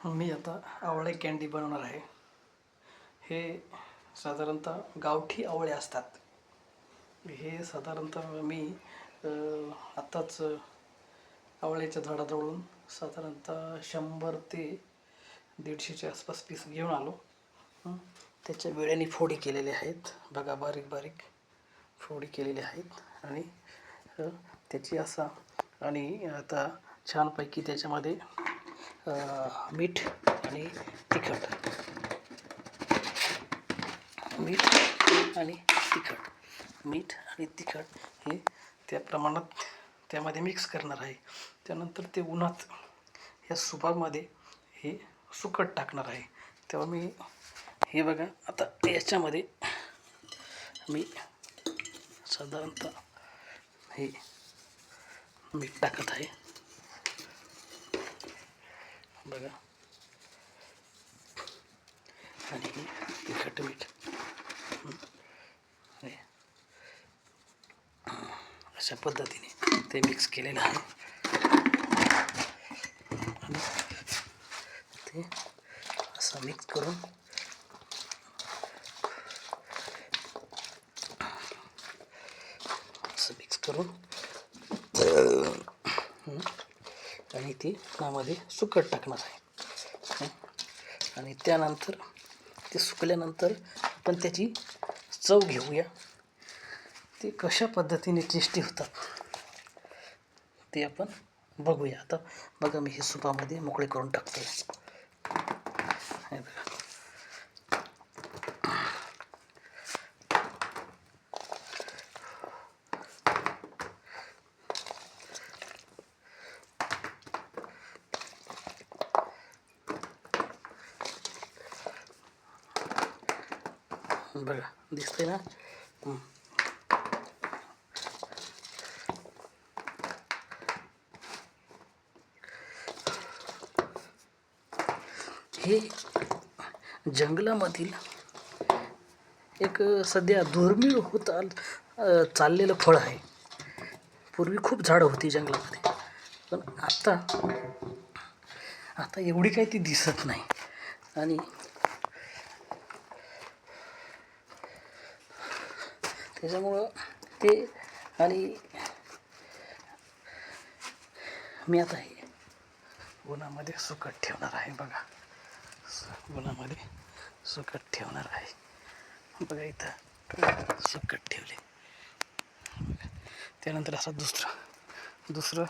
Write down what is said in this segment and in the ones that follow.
मी आता आवळे कँडी बनवणार आहे. हे साधारणतः गावठी आवळे असतात. हे साधारणतः मी आत्ताच आवळ्याच्या झाडाजवळून साधारणतः 100 ते 150च्या आसपास पीस घेऊन आलो. त्याच्या वेळेने फोडी केलेल्या आहेत बघा, बारीक बारीक फोडी केलेल्या आहेत. आणि त्याची असा आणि आता छानपैकी त्याच्यामध्ये मीठ आणि तिखट मीठ आणि तिखट हे त्या प्रमाणात त्यामध्ये मिक्स करणार आहे. त्यानंतर ते उन्हात या सुपामध्ये हे सुकट टाकणार आहे. तेव्हा मी हे बघा, आता याच्यामध्ये मी साधारणतः हे मीठ टाकत आहे बघा, आणि तिखट मीठ अशा पद्धतीने ते मिक्स केलेलं आहे. आणि ते असं मिक्स करून आणि ती त्यामध्ये सुकट टाकणार आहे. आणि त्यानंतर ते सुकल्यानंतर आपण त्याची चव घेऊया, ते कशा पद्धतीने टेस्टी होतात ते आपण बघूया. आता बघा, मी हे सुपामध्ये मोकळे करून टाकतो. हे बघा, बघा दिसतंय ना. हे जंगलामधील एक सध्या दुर्मिळ होत चाललेलं फळ आहे. पूर्वी खूप झाडं होती जंगलामध्ये, पण आता एवढी काही ती दिसत नाही. आणि त्याच्यामुळं ते, आणि मी आता हे उन्हामध्ये सुकट ठेवणार आहे बघा, उन्हामध्ये सुकट ठेवणार आहे बघा. इथं सुकट ठेवले. त्यानंतर असं दुसरं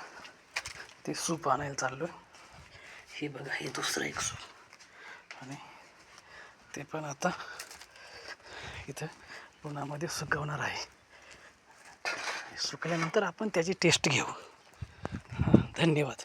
ते सूप आणायला चाललो. हे बघा, हे दुसरं एक सूप, आणि ते पण आता इथं उन्हामध्ये सुकवणार आहे. सुकल्यानंतर आपण त्याची टेस्ट घेऊ. धन्यवाद.